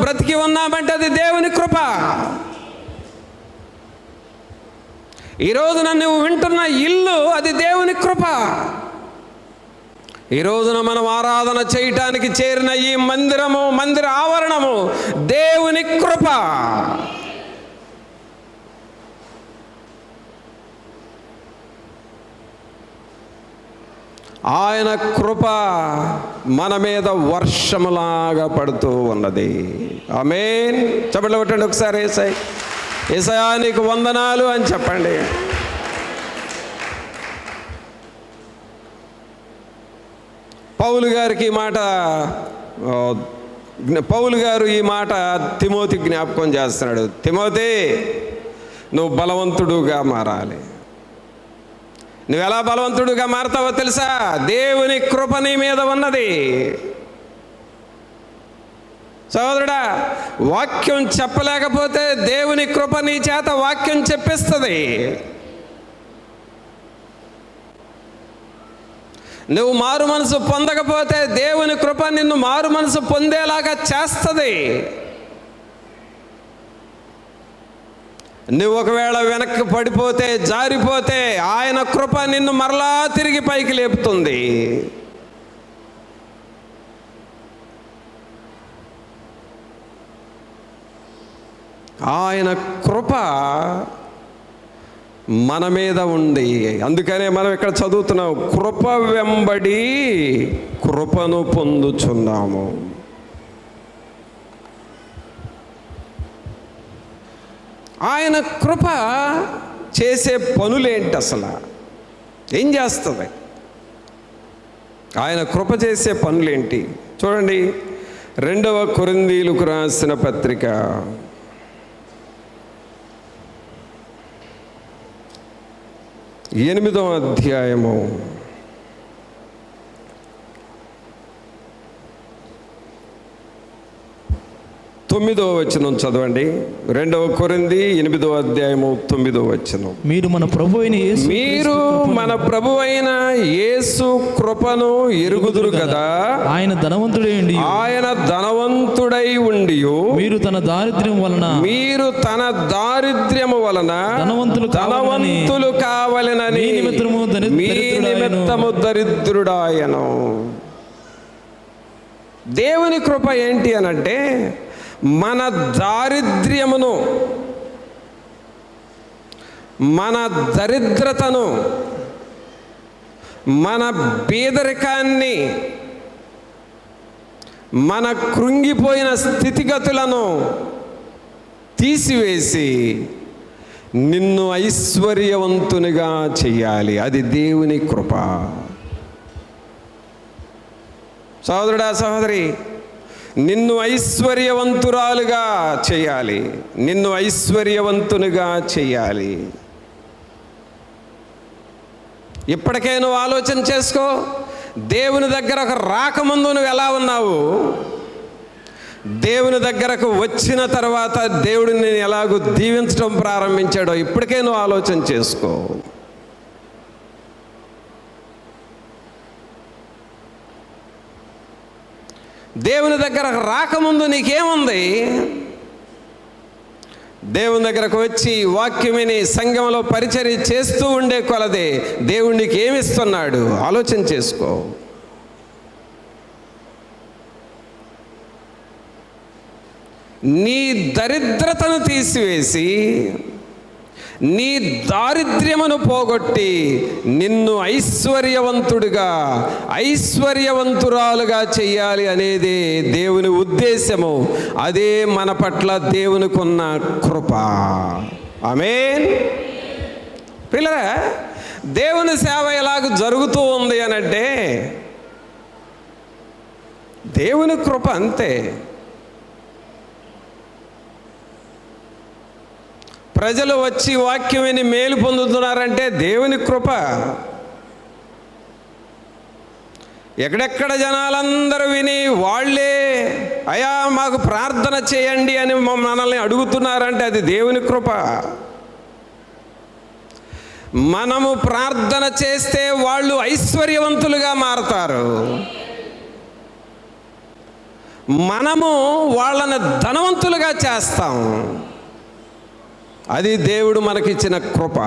బ్రతికి ఉన్నామంటే అది దేవుని కృప. ఈరోజున నువ్వు వింటున్న ఇల్లు అది దేవుని కృప. ఈ రోజున మనం ఆరాధన చేయటానికి చేరిన ఈ మందిరము, మందిర ఆవరణము దేవుని కృప. ఆయన కృప మన మీద వర్షములాగా పడుతూ ఉన్నది. ఆమేన్. చప్పట్లు కొట్టండి ఒకసారి. యేసయ్యా నీకు వందనాలు అని చెప్పండి. పౌలు గారు ఈ మాట తిమోతి జ్ఞాపకం చేస్తున్నాడు. తిమోతి, నువ్వు బలవంతుడుగా మారాలి. నువ్వు ఎలా బలవంతుడుగా మారతావో తెలుసా? దేవుని కృప నీ మీద ఉన్నది. సహోదరుడా, వాక్యం చెప్పలేకపోతే దేవుని కృప నీ చేత వాక్యం చెప్పిస్తుంది. నువ్వు మారు మనసు పొందకపోతే దేవుని కృప నిన్ను మారు మనసు పొందేలాగా చేస్తుంది. నువ్వు ఒకవేళ వెనక్కి పడిపోతే, జారిపోతే ఆయన కృప నిన్ను మరలా తిరిగి పైకి లేపుతుంది. ఆయన కృప మన మీద ఉంది. అందుకనే మనం ఇక్కడ చదువుతున్నాం, కృప వెంబడి కృపను పొందుచున్నాము. ఆయన కృప చేసే పనులేంటి? అసలు ఏం చేస్తుంది ఆయన కృప? చేసే పనులేంటి చూడండి. 2వ కొరింథీయులకు రాసిన పత్రిక 8వ అధ్యాయము 9వ వచనం చదవండి. 2వ కొరింథీ 8వ అధ్యాయము 9వ వచనం. మీరు మన ప్రభువైన యేసు కృపను ఎరుగుదురు కదా. ఆయన ధనవంతుడై ఉండి మీరు తన దారిద్ర్యము వలన ధనవంతులు కావలెనని మీ నిమిత్తము దరిద్రుడాయను. దేవుని కృప ఏంటి అనంటే, మన దారిద్ర్యమును, మన దరిద్రతను, మన పేదరికాన్ని, మన కృంగిపోయిన స్థితిగతులను తీసివేసి నిన్ను ఐశ్వర్యవంతునిగా చెయ్యాలి. అది దేవుని కృప. సహోదరుడా, సహోదరి, నిన్ను ఐశ్వర్యవంతురాలుగా చేయాలి, నిన్ను ఐశ్వర్యవంతునిగా చేయాలి. ఇప్పటికే నువ్వు ఆలోచన చేసుకో. దేవుని దగ్గరకు రాకముందు నువ్వు ఎలా ఉన్నావు, దేవుని దగ్గరకు వచ్చిన తర్వాత దేవుడిని నేను ఎలాగో దీవించడం ప్రారంభించాడో ఇప్పటికే నువ్వు ఆలోచన చేసుకో. దేవుని దగ్గర రాకముందు నీకేముంది? దేవుని దగ్గరకు వచ్చి వాక్యమిని సంఘంలో పరిచర్య చేస్తూ ఉండే కొలదే దేవుడు నీకు ఏమిస్తున్నాడు ఆలోచన చేసుకో. నీ దరిద్రతను తీసివేసి, నీ దారిద్ర్యమును పోగొట్టి నిన్ను ఐశ్వర్యవంతురాలుగా చెయ్యాలి అనేదే దేవుని ఉద్దేశము. అదే మన పట్ల దేవునికున్న కృప. ఆమేన్. పిల్లరా, దేవుని సేవ ఎలాగ జరుగుతూ ఉంది అనంటే దేవుని కృప అంతే. ప్రజలు వచ్చి వాక్యం విని మేలు పొందుతున్నారంటే దేవుని కృప. ఎక్కడెక్కడ జనాలందరూ విని వాళ్ళే అయ్యా మాకు ప్రార్థన చేయండి అని మనల్ని అడుగుతున్నారంటే అది దేవుని కృప. మనము ప్రార్థన చేస్తే వాళ్ళు ఐశ్వర్యవంతులుగా మారతారు. మనము వాళ్ళని ధనవంతులుగా చేస్తాం. అది దేవుడు మనకిచ్చిన కృప.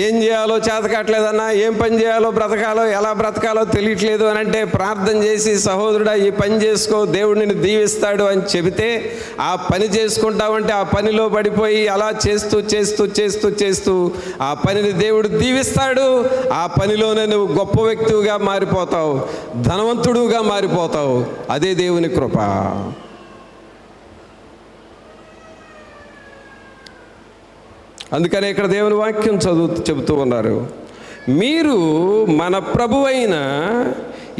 ఏం చేయాలో చేతకట్లేదన్నా, ఏం పని చేయాలో, బ్రతకాలో, ఎలా బ్రతకాలో తెలియట్లేదు అని అంటే ప్రార్థన చేసి, సహోదరుడా ఈ పని చేసుకో, దేవుడు నిన్ను దీవిస్తాడు అని చెబితే ఆ పని చేసుకుంటావంటే ఆ పనిలో పడిపోయి అలా చేస్తూ చేస్తూ చేస్తూ చేస్తూ ఆ పనిని దేవుడు దీవిస్తాడు. ఆ పనిలోనే నువ్వు గొప్ప వ్యక్తిగా మారిపోతావు, ధనవంతుడుగా మారిపోతావు. అదే దేవుని కృప. అందుకనే ఇక్కడ దేవుని వాక్యం చెబుతూ ఉన్నారు, మీరు మన ప్రభువైన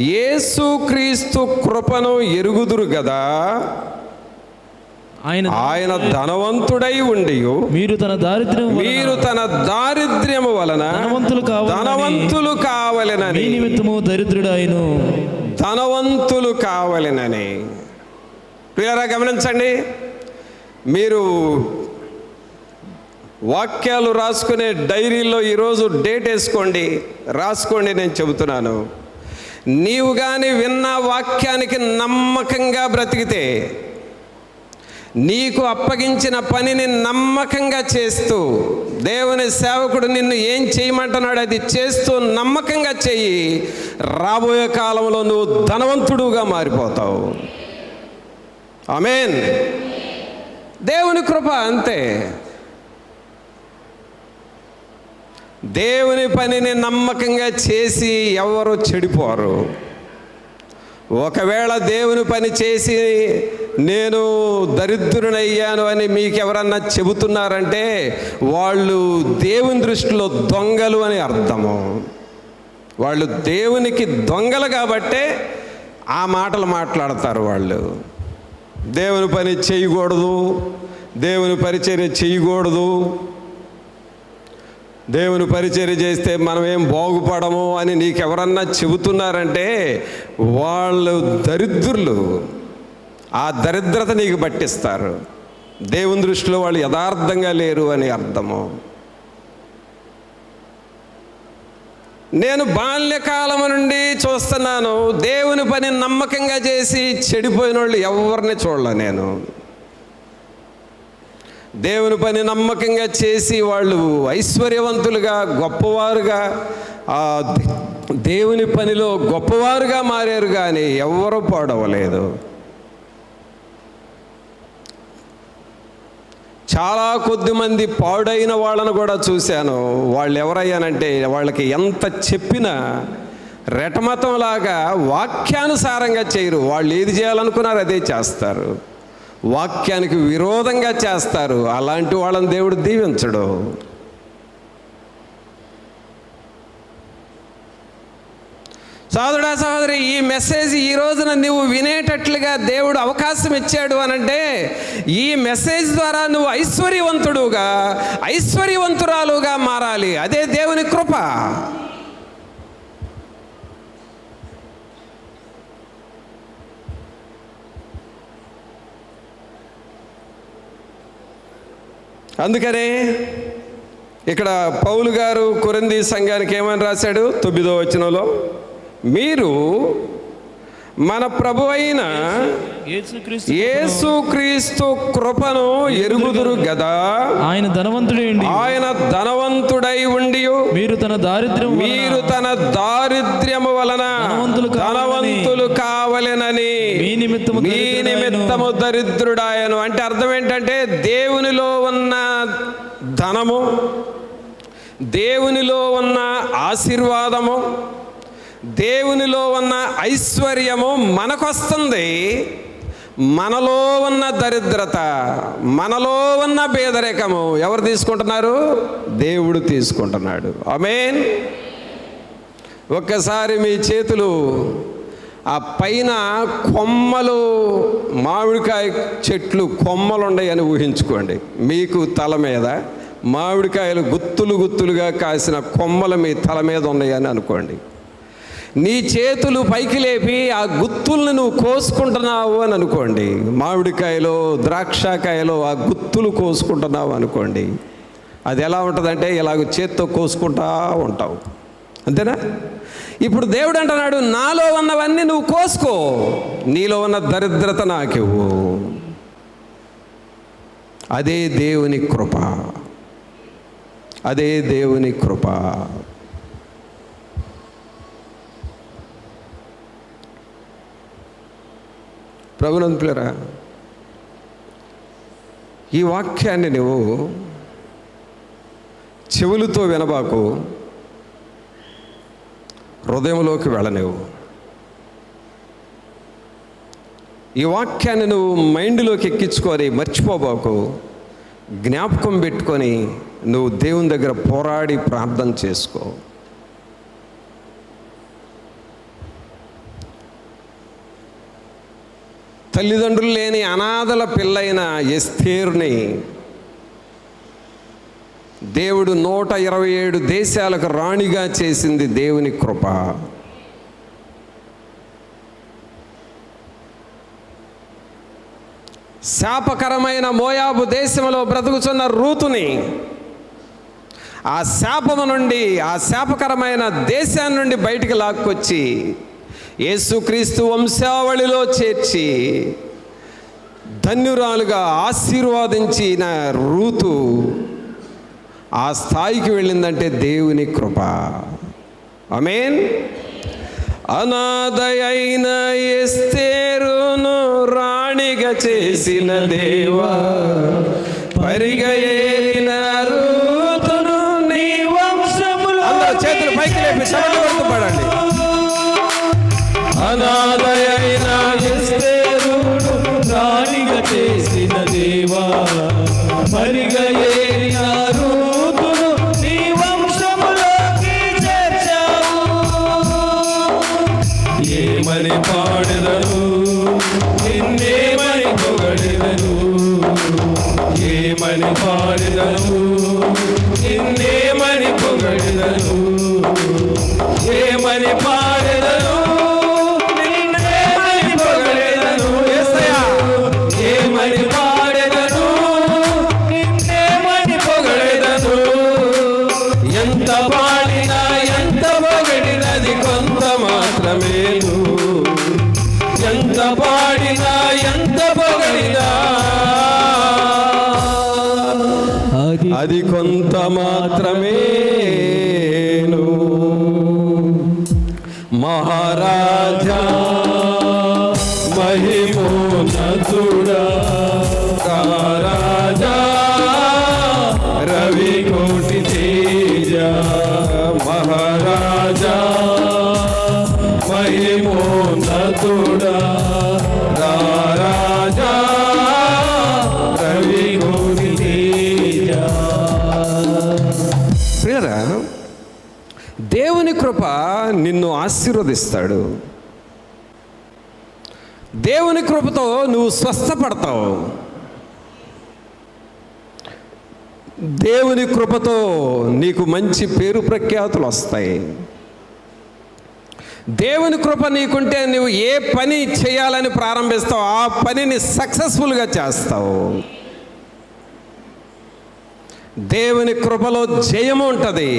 యేసుక్రీస్తు కృపను ఎరుగుదురు గదా, ఆయన ధనవంతుడై ఉండి మీరు తన దారిద్ర్యము వలన ధనవంతులు కావలెనని నిమిత్తము దరిద్రుడాయను. ధనవంతులు కావలెనని. ప్రియులారా గమనించండి, మీరు వాక్యాలు రాసుకునే డైరీలో ఈరోజు డేట్ వేసుకోండి, రాసుకోండి. నేను చెబుతున్నాను, నీవు కానీ విన్న వాక్యానికి నమ్మకంగా బ్రతికితే, నీకు అప్పగించిన పనిని నమ్మకంగా చేస్తూ, దేవుని సేవకుడు నిన్ను ఏం చేయమంటున్నాడు అది చేస్తూ నమ్మకంగా చెయ్యి, రాబోయే కాలంలో నువ్వు ధనవంతుడుగా మారిపోతావు. ఆమేన్. దేవుని కృప అంతే. దేవుని పనిని నమ్మకంగా చేసి ఎవరు చెడిపోరు. ఒకవేళ దేవుని పని చేసి నేను దరిద్రునయ్యాను అని మీకు ఎవరన్నా చెబుతున్నారంటే వాళ్ళు దేవుని దృష్టిలో దొంగలు అని అర్థము. వాళ్ళు దేవునికి దొంగలు కాబట్టే ఆ మాటలు మాట్లాడతారు. వాళ్ళు దేవుని పని చేయకూడదు, దేవుని పరిచర్య చేయకూడదు, దేవుని పరిచర్య చేస్తే మనం ఏం బాగుపడము అని నీకెవరన్నా చెబుతున్నారంటే వాళ్ళు దరిద్రులు. ఆ దరిద్రత నీకు పట్టిస్తారు. దేవుని దృష్టిలో వాళ్ళు యథార్థంగా లేరు అని అర్థము. నేను బాల్యకాలం నుండి చూస్తున్నాను, దేవుని పని నమ్మకంగా చేసి చెడిపోయిన వాళ్ళు ఎవరిని చూడలే నేను. దేవుని పని నమ్మకంగా చేసి వాళ్ళు ఐశ్వర్యవంతులుగా, గొప్పవారుగా, దేవుని పనిలో గొప్పవారుగా మారారు, కానీ ఎవరూ పాడవలేదు. చాలా కొద్ది మంది పాడైన వాళ్ళను కూడా చూశాను. వాళ్ళు ఎవరయ్యానంటే వాళ్ళకి ఎంత చెప్పినా రెటమతంలాగా వాక్యానుసారంగా చేయరు. వాళ్ళు ఏది చేయాలనుకున్నారు అదే చేస్తారు, వాక్యానికి విరోధంగా చేస్తారు. అలాంటి వాళ్ళని దేవుడు దీవించడు. సోదరుడా, సహోదరి, ఈ మెసేజ్ ఈ రోజున నువ్వు వినేటట్లుగా దేవుడు అవకాశం ఇచ్చాడు అనంటే ఈ మెసేజ్ ద్వారా నువ్వు ఐశ్వర్యవంతుడుగా, ఐశ్వర్యవంతురాలుగా మారాలి. అదే దేవుని కృప. అందుకనే ఇక్కడ పౌలు గారు కొరింథీ సంఘానికి ఏమని రాశాడు? 9వ వచనంలో, మీరు మన ప్రభువైన యేసుక్రీస్తు కృపను ఎరుగుదురు గదా, ఆయన ధనవంతుడై ఉండి మీరు తన దారిద్ర్యము వలన ధనవంతులు కావలెనని మీ నిమిత్తము దరిద్రుడాయను. అంటే అర్థం ఏంటంటే దేవునిలో ఉన్న ధనము, దేవునిలో ఉన్న ఆశీర్వాదము, దేవునిలో ఉన్న ఐశ్వర్యము మనకొస్తుంది. మనలో ఉన్న దరిద్రత, మనలో ఉన్న పేదరికము ఎవరు తీసుకుంటున్నారు? దేవుడు తీసుకుంటున్నాడు. ఆమేన్. ఒక్కసారి మీ చేతులు ఆ పైన కొమ్మలు, మామిడికాయ చెట్లు కొమ్మలు ఉన్నాయని ఊహించుకోండి. మీకు తల మీద మామిడికాయలు గుత్తులు గుత్తులుగా కాసిన కొమ్మలు మీ తల మీద ఉన్నాయని అనుకోండి. నీ చేతులు పైకి లేపి ఆ గుత్తుల్ని నువ్వు కోసుకుంటున్నావు అని అనుకోండి. మామిడికాయలో, ద్రాక్షకాయలో ఆ గుత్తులు కోసుకుంటున్నావు అనుకోండి. అది ఎలా ఉంటుందంటే ఇలాగ చేత్తో కోసుకుంటా ఉంటావు. అంతేనా? ఇప్పుడు దేవుడు అంటున్నాడు, నాలో ఉన్నవన్నీ నువ్వు కోసుకో, నీలో ఉన్న దరిద్రత నాకివ్వు. అదే దేవుని కృప, అదే దేవుని కృప. ప్రభునంతులరా, ఈ వాక్యాన్ని నువ్వు చెవులతో వినబాకు, హృదయంలోకి వెళ్ళనివ్వు. ఈ వాక్యాన్ని నువ్వు మైండ్లోకి ఎక్కించుకొని మర్చిపోబాకు. జ్ఞాపకం పెట్టుకొని నువ్వు దేవుని దగ్గర పోరాడి ప్రార్థన చేసుకో. తల్లిదండ్రులు లేని అనాథల పిల్లైన ఎస్తేరుని దేవుడు 127 దేశాలకు రాణిగా చేసింది దేవుని కృప. శాపకరమైన మోయాబు దేశంలో బ్రతుకుతున్న రూతుని ఆ శాపము నుండి, ఆ శాపకరమైన దేశాన్ని నుండి బయటికి లాక్కొచ్చి యేసుక్రీస్తు వంశావళిలో చేర్చి ధన్యురాలుగా ఆశీర్వాదించిన రూతు ఆ స్థాయికి వెళ్ళిందంటే దేవుని కృప. ఆమేన్. అనాథయైన ఎస్తేరును రాణిగా చేసిన దేవా, పరిగయేరిన రూతును నీ వంశములో. అందరూ చేతులు పైకి లేపి చప్పట్లు పడండి. అనాథయైన ఎస్తేరును రాణిగా చేసిన దేవా, పరిగయేరిన రూతును నీ వంశములోకి చేర్చావు. ఏమని పాడెదను, నిన్నేమని పొగడెదను, ఏమని పాడెదను, నిన్నేమని పొగడెదను, ఏమని పాడెదను, నిన్నేమని పొగడెదను. యేసయ్యా, ఏమని పాడెదను, నిన్నేమని పొగడెదను. ఎంత పాడినా ఎంత పొగడినది కొంత మాత్రమేను, ఎంత పాడినా ఎంత పొగడినా అది కొంత మాత్రమేను. మహారాజా మహిమోన్నతుడా, రాజా రవి కోటి తేజ, మహారాజా మహిమోన్నతుడా, రాజా రవి కోటి తేజ. ప్రియరా, దేవుని కృప నిన్ను ఆశీర్వదిస్తాడు. దేవుని కృపతో నువ్వు స్వస్థపడతావు. దేవుని కృపతో నీకు మంచి పేరు ప్రఖ్యాతులు వస్తాయి. దేవుని కృప నీకుంటే నువ్వు ఏ పని చేయాలని ప్రారంభిస్తావు ఆ పనిని సక్సెస్ఫుల్గా చేస్తావు. దేవుని కృపలో జయము ఉంటుంది,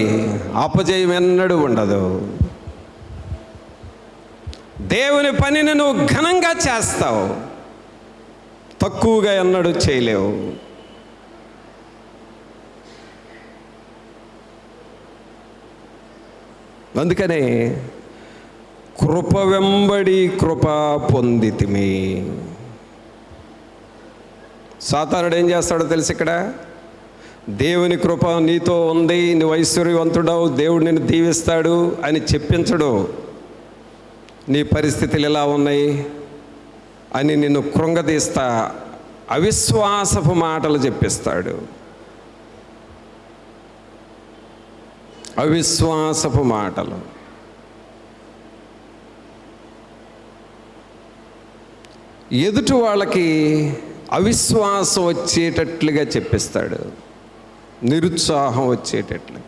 అపజయం ఎన్నడూ ఉండదు. దేవుని పనిని నువ్వు ఘనంగా చేస్తావు, తక్కువగా ఎన్నడూ చేయలేవు. అందుకనే కృప వెంబడి కృప పొందితిమి. సాతానుడు ఏం చేస్తాడో తెలుసు, ఇక్కడ దేవుని కృప నీతో ఉంది, నువ్వు ఐశ్వర్యవంతుడవు, దేవుడు నిన్ను దీవిస్తాడు అని చెప్పించడు. నీ పరిస్థితులు ఎలా ఉన్నాయి అని నిన్ను కృంగదీస్తా అవిశ్వాసపు మాటలు చెప్పిస్తాడు. అవిశ్వాసపు మాటలు. ఎదుటి వాళ్ళకి అవిశ్వాసం వచ్చేటట్లుగా చెప్పిస్తాడు, నిరుత్సాహం వచ్చేటట్లు.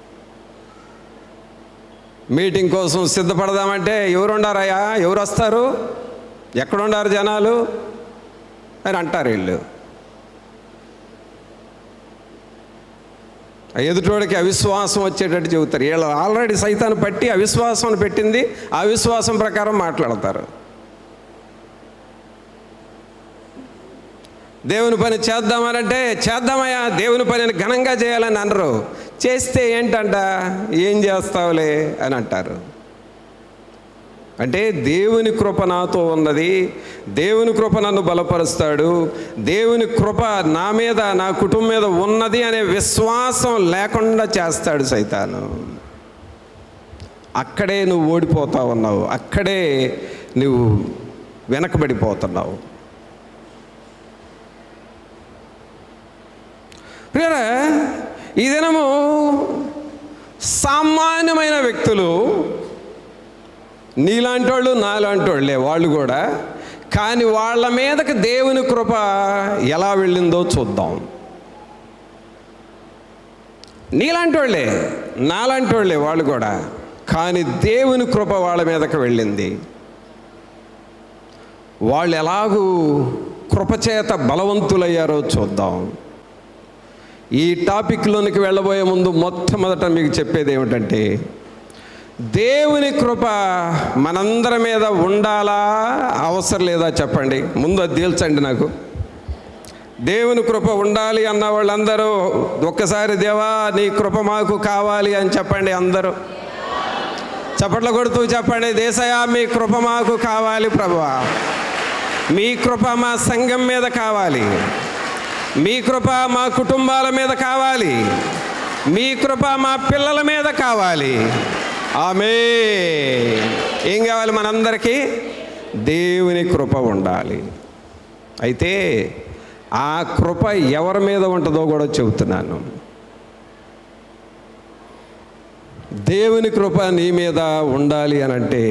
మీటింగ్ కోసం సిద్ధపడదామంటే ఎవరుండారయ్యా, ఎవరు వస్తారు, ఎక్కడుండారు జనాలు అని అంటారు వీళ్ళు. ఎదుటోడికి అవిశ్వాసం వచ్చేటట్టు చెబుతారు. వీళ్ళు ఆల్రెడీ సైతాన్ని పట్టి అవిశ్వాసం పెట్టింది, ఆ అవిశ్వాసం ప్రకారం మాట్లాడతారు. దేవుని పని చేద్దామనంటే చేద్దామయ్యా, దేవుని పనిని ఘనంగా చేయాలని అనరు. చేస్తే ఏంటంట, ఏం చేస్తావులే అని అంటారు. అంటే దేవుని కృప నాతో ఉన్నది, దేవుని కృప నన్ను బలపరుస్తాడు, దేవుని కృప నా మీద నా కుటుంబం మీద ఉన్నది అనే విశ్వాసం లేకుండా చేస్తాడు సైతాను. అక్కడే నువ్వు ఓడిపోతా ఉన్నావు, అక్కడే నువ్వు వెనకబడిపోతున్నావు. ప్రియరా, ఈ దినము సామాన్యమైన వ్యక్తులు, నీలాంటి వాళ్ళు నాలాంటి వాళ్ళే వాళ్ళు కూడా, కానీ వాళ్ళ మీదకి దేవుని కృప ఎలా వెళ్ళిందో చూద్దాం. నీలాంటి వాళ్ళే నాలాంటి వాళ్ళే వాళ్ళు కూడా, కానీ దేవుని కృప వాళ్ళ మీదకి వెళ్ళింది. వాళ్ళు ఎలాగూ కృపచేత బలవంతులయ్యారో చూద్దాం. ఈ టాపిక్లోనికి వెళ్ళబోయే ముందు మొట్టమొదట మీకు చెప్పేది ఏమిటంటే, దేవుని కృప మనందరి మీద ఉండాలా అవసరం లేదా చెప్పండి. ముందు అది తేల్చండి నాకు. దేవుని కృప ఉండాలి అన్న వాళ్ళందరూ ఒక్కసారి దేవా నీ కృప మాకు కావాలి అని చెప్పండి. అందరూ చప్పట్లు కొడుతూ చెప్పండి, దేశయా మీ కృప మాకు కావాలి ప్రభువా, మీ కృప మా సంఘం మీద కావాలి, మీ కృప మా కుటుంబాల మీద కావాలి, మీ కృప మా పిల్లల మీద కావాలి. ఆమేన్. ఏం కావాలి మనందరికీ? దేవుని కృప ఉండాలి. అయితే ఆ కృప ఎవరి మీద ఉంటుందో కూడా చెబుతున్నాను. దేవుని కృప నీ మీద ఉండాలి అని అంటే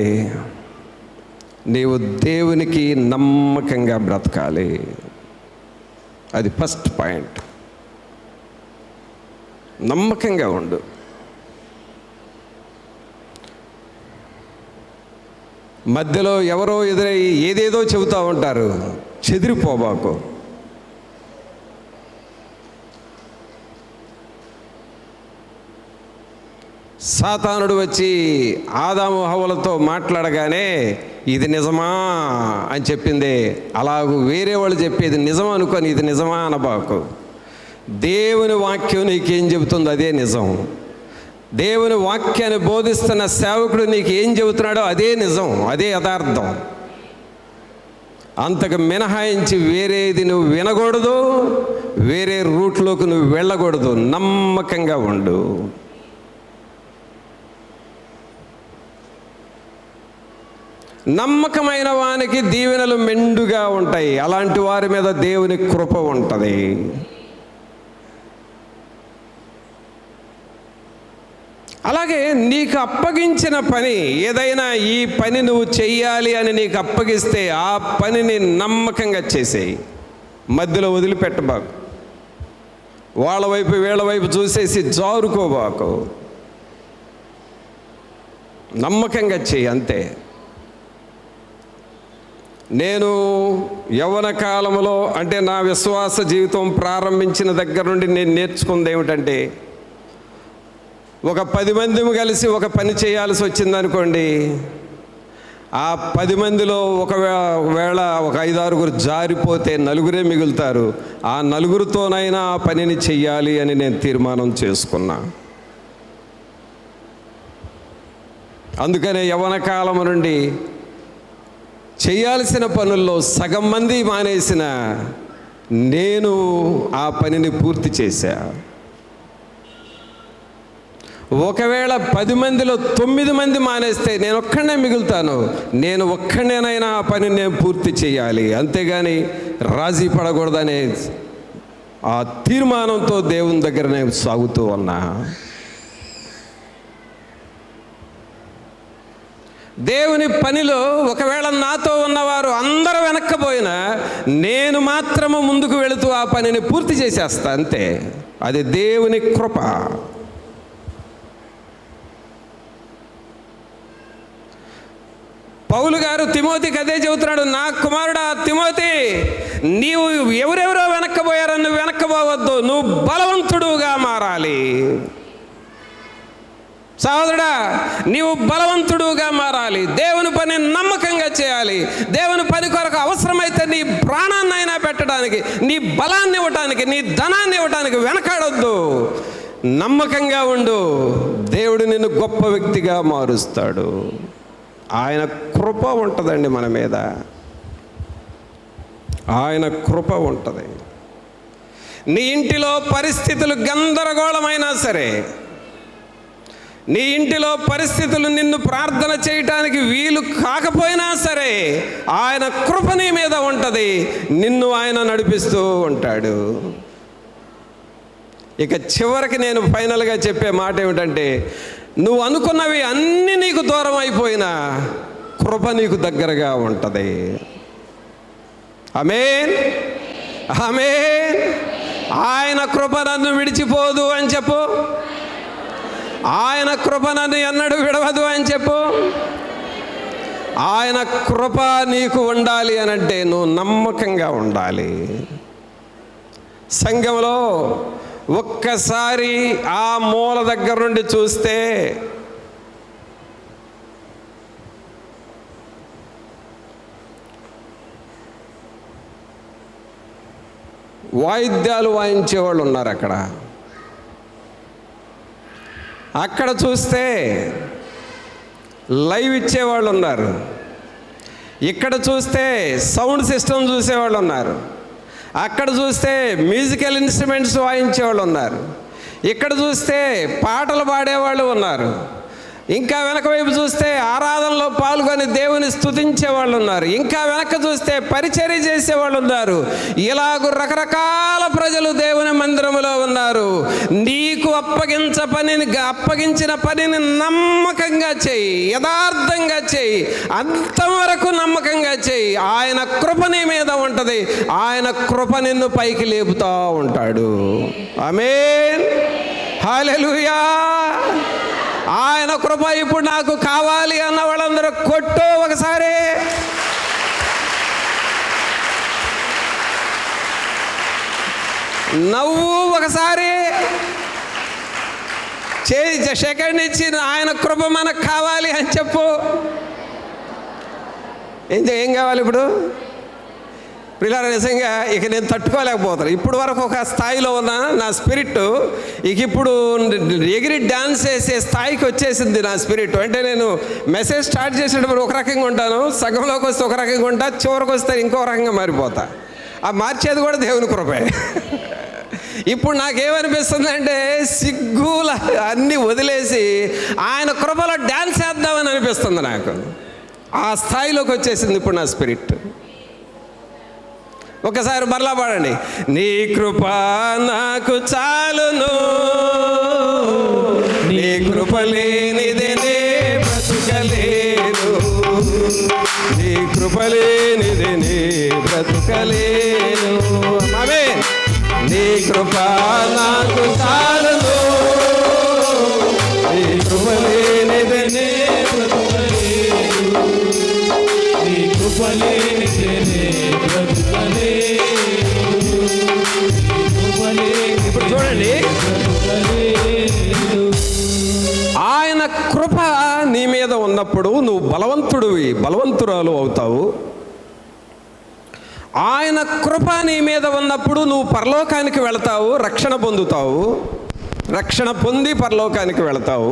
నీవు దేవునికి నమ్మకంగా బ్రతకాలి. అది ఫస్ట్ పాయింట్. నమ్మకంగా ఉండు. మధ్యలో ఎవరో ఎదురై ఏదేదో చెబుతూ ఉంటారు, చెదిరిపోబాకు. సాతానుడు వచ్చి ఆదాము హవ్వలతో మాట్లాడగానే ఇది నిజమా అని చెప్పిందే, అలాగూ వేరే వాళ్ళు చెప్పేది నిజం అనుకొని ఇది నిజమా అనబాకు. దేవుని వాక్యం నీకేం చెబుతుందో అదే నిజం. దేవుని వాక్యాన్ని బోధిస్తున్న సేవకుడు నీకు ఏం చెబుతున్నాడో అదే నిజం, అదే యథార్థం. అంతకు మినహాయించి వేరేది నువ్వు వినకూడదు, వేరే రూట్లోకి నువ్వు వెళ్ళకూడదు. నమ్మకంగా ఉండు. నమ్మకమైన వానికి దీవెనలు మెండుగా ఉంటాయి. అలాంటి వారి మీద దేవుని కృప ఉంటుంది. అలాగే నీకు అప్పగించిన పని ఏదైనా, ఈ పని నువ్వు చెయ్యాలి అని నీకు అప్పగిస్తే ఆ పనిని నమ్మకంగా చేసేయి. మధ్యలో వదిలిపెట్టబాకు. వాళ్ళ వైపు వీళ్ళ వైపు చూసేసి జారుకోబాకు. నమ్మకంగా చెయ్యి, అంతే. నేను యవ్వన కాలంలో, అంటే నా విశ్వాస జీవితం ప్రారంభించిన దగ్గర నుండి నేను నేర్చుకుంది ఏమిటంటే, ఒక 10 మంది కలిసి ఒక పని చేయాల్సి వచ్చిందనుకోండి, ఆ 10 మందిలో ఒకవేళ ఒక 5-6 జారిపోతే నలుగురే మిగులుతారు. ఆ నలుగురితోనైనా ఆ పనిని చెయ్యాలి అని నేను తీర్మానం చేసుకున్నా. అందుకనే యవ్వన కాలం నుండి చేయాల్సిన పనుల్లో సగం మంది మానేసిన నేను ఆ పనిని పూర్తి చేశా. ఒకవేళ 10 మందిలో 9 మంది మానేస్తే నేను ఒక్కడనే మిగులుతాను. నేను ఒక్కడనేనైనా ఆ పని నేను పూర్తి చేయాలి, అంతేగాని రాజీ పడకూడదనే ఆ తీర్మానంతో దేవుని దగ్గర నేను సాగుతూ ఉన్నా. దేవుని పనిలో ఒకవేళ నాతో ఉన్నవారు అందరూ వెనక్కపోయినా నేను మాత్రము ముందుకు వెళుతూ ఆ పనిని పూర్తి చేసేస్తా, అంతే. అది దేవుని కృప. పౌలు గారు తిమోతికి అదే చెబుతున్నాడు, నా కుమారుడా తిమోతి, నీవు ఎవరెవరో వెనక్కబోయారని నువ్వు వెనక్కబోవద్దు, నువ్వు బలవంతుడుగా మారాలి. సహోదరుడా, నీవు బలవంతుడుగా మారాలి. దేవుని పని నమ్మకంగా చేయాలి. దేవుని పని కొరకు అవసరమైతే నీ ప్రాణాన్ని అయినా పెట్టడానికి, నీ బలాన్ని ఇవ్వటానికి, నీ ధనాన్ని ఇవ్వటానికి వెనకాడొద్దు. నమ్మకంగా ఉండు. దేవుడు నిన్ను గొప్ప వ్యక్తిగా మారుస్తాడు. ఆయన కృప ఉంటుందండి మన మీద. ఆయన కృప ఉంటుంది. నీ ఇంటిలో పరిస్థితులు గందరగోళమైనా సరే, నీ ఇంటిలో పరిస్థితులు నిన్ను ప్రార్థన చేయటానికి వీలు కాకపోయినా సరే, ఆయన కృప నీ మీద ఉంటుంది. నిన్ను ఆయన నడిపిస్తూ ఉంటాడు. ఇక చివరికి నేను ఫైనల్గా చెప్పే మాట ఏమిటంటే, నువ్వు అనుకున్నవి అన్నీ నీకు దూరం అయిపోయినా కృప నీకు దగ్గరగా ఉంటుంది. ఆమేన్, ఆమేన్. ఆయన కృప నన్ను విడిచిపోదు అని చెప్పు. ఆయన కృప నన్ను ఎన్నడూ విడవదు అని చెప్పు. ఆయన కృప నీకు ఉండాలి అనంటే నువ్వు నమ్మకంగా ఉండాలి. సంఘంలో ఒక్కసారి ఆ మూల దగ్గర నుండి చూస్తే వాయిద్యాలు వాయించేవాళ్ళు ఉన్నారు. అక్కడ చూస్తే లైవ్ ఇచ్చేవాళ్ళు ఉన్నారు. ఇక్కడ చూస్తే సౌండ్ సిస్టమ్ చూసేవాళ్ళు ఉన్నారు. అక్కడ చూస్తే మ్యూజికల్ ఇన్స్ట్రుమెంట్స్ వాయించేవాళ్ళు ఉన్నారు. ఇక్కడ చూస్తే పాటలు పాడేవాళ్ళు ఉన్నారు. ఇంకా వెనక వైపు చూస్తే ఆరాధనలో పాల్గొని దేవుని స్తుతించే వాళ్ళు ఉన్నారు. ఇంకా వెనక చూస్తే పరిచర్య చేసేవాళ్ళు ఉన్నారు. ఇలాగ రకరకాల ప్రజలు దేవుని మందిరములో ఉన్నారు. నీకు అప్పగించిన పనిని నమ్మకంగా చేయి, యథార్థంగా చేయి, అంతవరకు నమ్మకంగా చేయి. ఆయన కృప నీ మీద ఉంటుంది. ఆయన కృప నిన్ను పైకి లేపుతూ ఉంటాడు. ఆమేన్, హల్లెలూయా. ఆయన కృప ఇప్పుడు నాకు కావాలి అన్న వాళ్ళందరూ కొట్టు ఒకసారి. నవ్వు ఒకసారి. సెకండ్ ఇచ్చి ఆయన కృప మనకు కావాలి అని చెప్పు. ఏం కావాలి ఇప్పుడు? పిల్లలు నిజంగా ఇక నేను తట్టుకోలేకపోతాను. ఇప్పుడు వరకు ఒక స్థాయిలో ఉన్న నా స్పిరిట్ ఇప్పుడు ఎగిరి డ్యాన్స్ చేసే స్థాయికి వచ్చేసింది నా స్పిరిట్. అంటే నేను మెసేజ్ స్టార్ట్ చేసేటప్పుడు ఒక రకంగా ఉంటాను, సగంలోకి వస్తే ఒక రకంగా ఉంటా, చివరికి వస్తే ఇంకో రకంగా మారిపోతా. ఆ మార్చేది కూడా దేవుని కృపే. ఇప్పుడు నాకేమనిపిస్తుంది అంటే సిగ్గుల అన్నీ వదిలేసి ఆయన కృపలో డ్యాన్స్ చేద్దామని అనిపిస్తుంది నాకు. ఆ స్థాయిలోకి వచ్చేసింది ఇప్పుడు నా స్పిరిట్. ఒకసారి మరలా పాడండి. నీ కృప నాకు చాలును, నీ కృప లేనిదే నే బ్రతుకలేను, నీ కృప లేనిదే నే బ్రతుకలేను. ఆమేన్. నీ కృప నాకు చాలును, నీ కృప లేనిదే నే బ్రతుకలేను, నీ కృప లేనిదే నే బ్రతుకలేను. ఇప్పుడు చూడండి, ఆయన కృప నీ మీద ఉన్నప్పుడు నువ్వు బలవంతురాలు అవుతావు. ఆయన కృప నీ మీద ఉన్నప్పుడు నువ్వు పరలోకానికి వెళతావు, రక్షణ పొందుతావు, రక్షణ పొంది పరలోకానికి వెళతావు.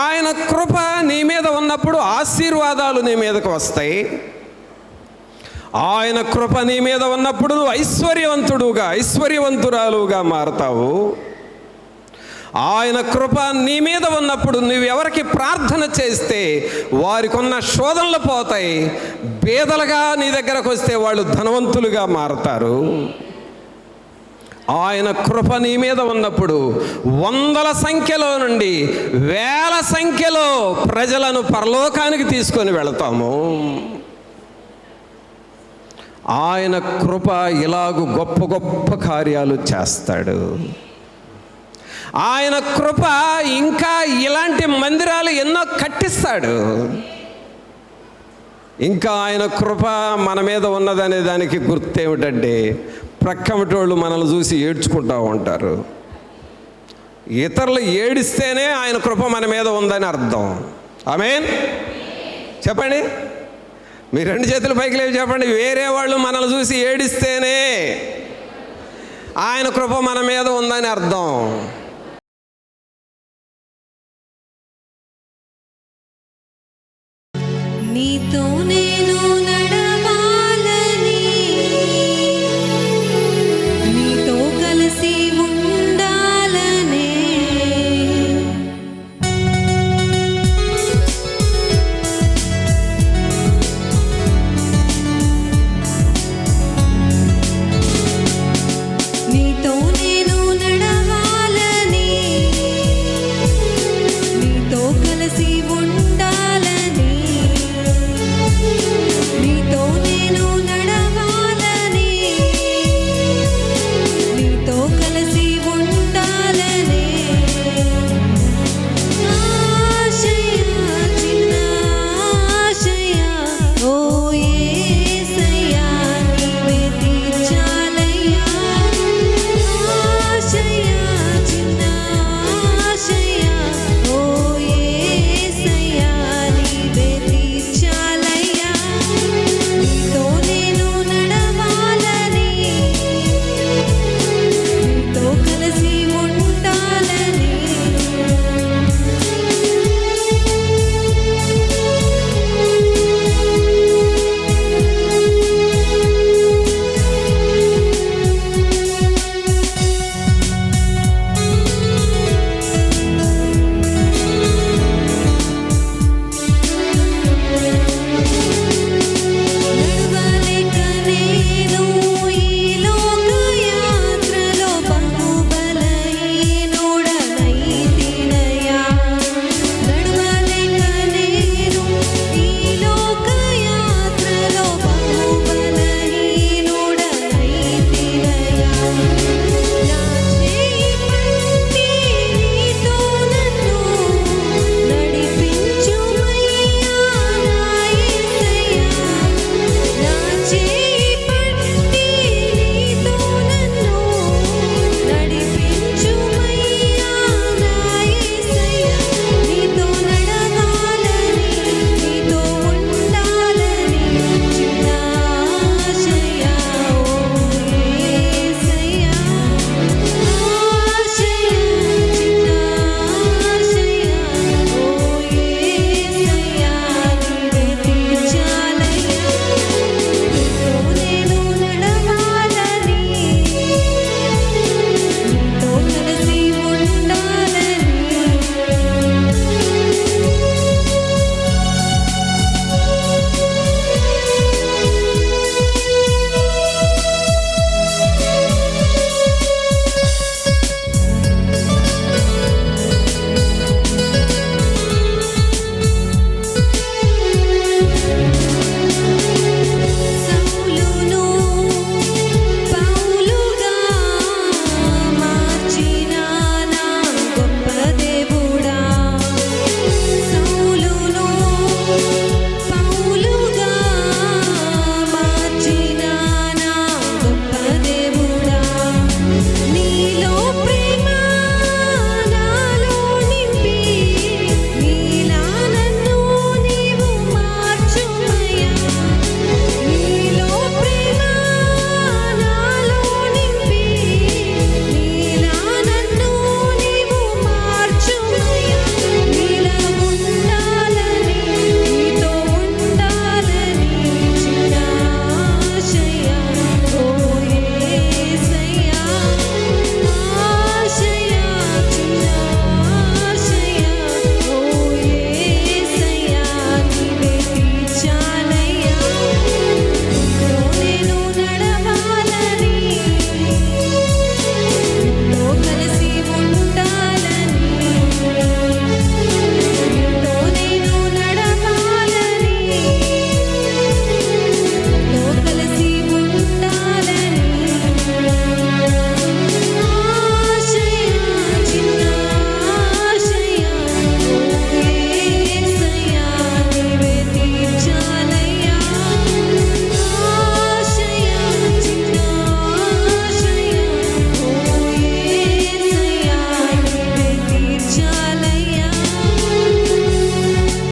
ఆయన కృప నీ మీద ఉన్నప్పుడు ఆశీర్వాదాలు నీ మీదకు వస్తాయి. ఆయన కృప నీ మీద ఉన్నప్పుడు నువ్వు ఐశ్వర్యవంతురాలుగా మారతావు. ఆయన కృప నీ మీద ఉన్నప్పుడు నువ్వు ఎవరికి ప్రార్థన చేస్తే వారికి ఉన్న శోధనలు పోతాయి. బేదలుగా నీ దగ్గరకు వస్తే వాళ్ళు ధనవంతులుగా మారతారు. ఆయన కృప నీ మీద ఉన్నప్పుడు వందల సంఖ్యలో నుండి వేల సంఖ్యలో ప్రజలను పరలోకానికి తీసుకొని వెళతాము. ఆయన కృప ఇలాగూ గొప్ప గొప్ప కార్యాలు చేస్తాడు. ఆయన కృప ఇంకా ఇలాంటి మందిరాలు ఎన్నో కట్టిస్తాడు. ఇంకా ఆయన కృప మన మీద ఉన్నదనే దానికి గుర్తు ఏమిటంటే ప్రక్కమటోళ్ళు మనల్ని చూసి ఏడ్చుకుంటూ ఉంటారు. ఇతరులు ఏడిస్తేనే ఆయన కృప మన మీద ఉందని అర్థం. ఆమేన్ చెప్పండి. మీ 2 చేతులు పైకి లేవి చెప్పండి. వేరే వాళ్ళు మనల్ని చూసి ఏడిస్తేనే ఆయన కృప మన మీద ఉందని అర్థం. నీతో నేను